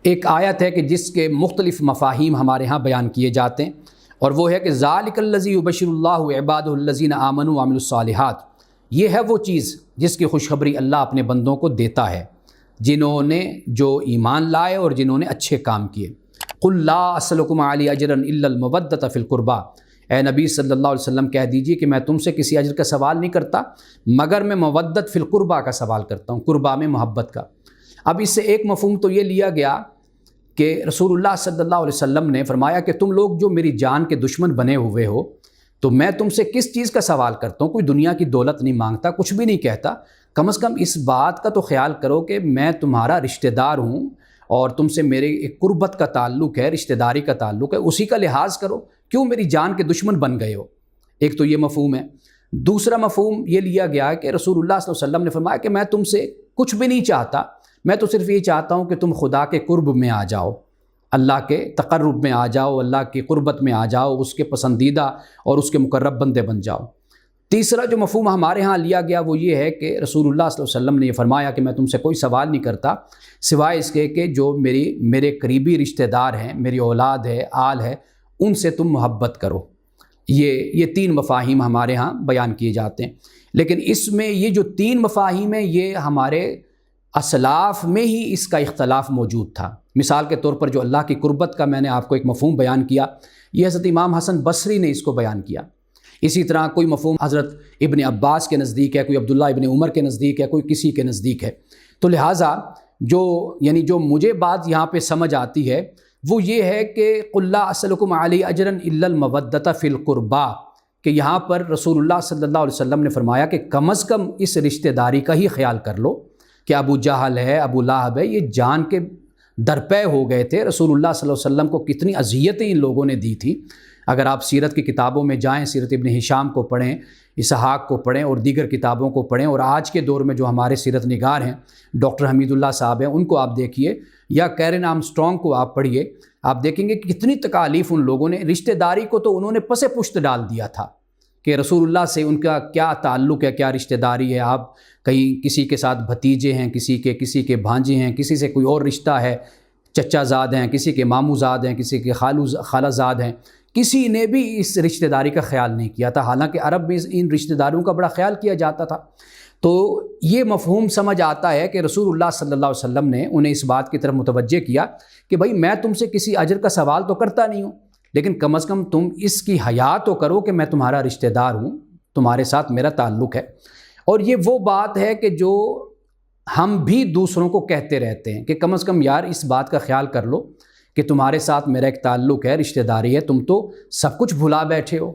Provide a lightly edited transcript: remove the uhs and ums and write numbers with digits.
ایک آیت ہے کہ جس کے مختلف مفاہیم ہمارے ہاں بیان کیے جاتے ہیں، اور وہ ہے کہ ذالک الذی یبشر اللہ عبادہ الذین آمنوا وعملوا الصالحات، یہ ہے وہ چیز جس کی خوشخبری اللہ اپنے بندوں کو دیتا ہے جنہوں نے جو ایمان لائے اور جنہوں نے اچھے کام کیے۔ قل لا اسألکم علیہ اجرا الا المودۃ فی القربی، اے نبی صلی اللہ علیہ وسلم کہہ دیجیے کہ میں تم سے کسی اجر کا سوال نہیں کرتا مگر میں مودت فی القربی کا سوال کرتا ہوں، قربا میں محبت کا۔ اب اس سے ایک مفہوم تو یہ لیا گیا کہ رسول اللہ صلی اللہ علیہ وسلم نے فرمایا کہ تم لوگ جو میری جان کے دشمن بنے ہوئے ہو تو میں تم سے کس چیز کا سوال کرتا ہوں، کوئی دنیا کی دولت نہیں مانگتا، کچھ بھی نہیں کہتا، کم از کم اس بات کا تو خیال کرو کہ میں تمہارا رشتہ دار ہوں اور تم سے میرے ایک قربت کا تعلق ہے، رشتہ داری کا تعلق ہے، اسی کا لحاظ کرو، کیوں میری جان کے دشمن بن گئے ہو۔ ایک تو یہ مفہوم ہے۔ دوسرا مفہوم یہ لیا گیا کہ رسول اللہ صلی اللہ علیہ وسلم نے فرمایا کہ میں تم سے کچھ بھی نہیں چاہتا، میں تو صرف یہ چاہتا ہوں کہ تم خدا کے قرب میں آ جاؤ، اللہ کے تقرب میں آ جاؤ، اللہ کی قربت میں آ جاؤ، اس کے پسندیدہ اور اس کے مقرب بندے بن جاؤ۔ تیسرا جو مفہوم ہمارے ہاں لیا گیا وہ یہ ہے کہ رسول اللہ صلی اللہ علیہ وسلم نے یہ فرمایا کہ میں تم سے کوئی سوال نہیں کرتا سوائے اس کے کہ جو میرے قریبی رشتہ دار ہیں، میری اولاد ہے، آل ہے، ان سے تم محبت کرو۔ یہ تین مفاہیم ہمارے ہاں بیان کیے جاتے ہیں، لیکن اس میں یہ جو تین مفاہیم ہیں یہ ہمارے اسلاف میں ہی اس کا اختلاف موجود تھا۔ مثال کے طور پر جو اللہ کی قربت کا میں نے آپ کو ایک مفہوم بیان کیا، یہ حضرت امام حسن بصری نے اس کو بیان کیا۔ اسی طرح کوئی مفہوم حضرت ابن عباس کے نزدیک ہے، کوئی عبداللہ ابن عمر کے نزدیک ہے، کوئی کسی کے نزدیک ہے۔ تو لہٰذا جو مجھے بات یہاں پہ سمجھ آتی ہے وہ یہ ہے کہ قل لا اسألکم علیہ اجرا الا المودۃ فی القربی، کہ یہاں پر رسول اللہ صلی اللہ علیہ وسلم نے فرمایا کہ کم از کم اس رشتہ داری کا ہی خیال کر لو کہ ابو جہل ہے، ابو لہب ہے، یہ جان کے درپے ہو گئے تھے، رسول اللہ صلی اللہ علیہ وسلم کو کتنی اذیتیں ان لوگوں نے دی تھی۔ اگر آپ سیرت کی کتابوں میں جائیں، سیرت ابن ہشام کو پڑھیں، اسحاق کو پڑھیں اور دیگر کتابوں کو پڑھیں، اور آج کے دور میں جو ہمارے سیرت نگار ہیں ڈاکٹر حمید اللہ صاحب ہیں ان کو آپ دیکھیے، یا کیرن آرمسٹرانگ کو آپ پڑھیے، آپ دیکھیں گے کہ کتنی تکالیف ان لوگوں نے، رشتہ داری کو تو انہوں نے پس پشت ڈال دیا تھا کہ رسول اللہ سے ان کا کیا تعلق ہے، کیا رشتہ داری ہے، آپ کہیں کسی کے ساتھ بھتیجے ہیں، کسی کے بھانجے ہیں، کسی سے کوئی اور رشتہ ہے، چچا زاد ہیں، کسی کے ماموں زاد ہیں، کسی کے خالہ زاد ہیں، کسی نے بھی اس رشتہ داری کا خیال نہیں کیا تھا، حالانکہ عرب میں ان رشتہ داروں کا بڑا خیال کیا جاتا تھا۔ تو یہ مفہوم سمجھ آتا ہے کہ رسول اللہ صلی اللہ علیہ وسلم نے انہیں اس بات کی طرف متوجہ کیا کہ بھائی میں تم سے کسی اجر کا سوال تو کرتا نہیں ہوں، لیکن کم از کم تم اس کی حیا تو کرو کہ میں تمہارا رشتہ دار ہوں، تمہارے ساتھ میرا تعلق ہے۔ اور یہ وہ بات ہے کہ جو ہم بھی دوسروں کو کہتے رہتے ہیں کہ کم از کم یار اس بات کا خیال کر لو کہ تمہارے ساتھ میرا ایک تعلق ہے، رشتہ داری ہے، تم تو سب کچھ بھلا بیٹھے ہو۔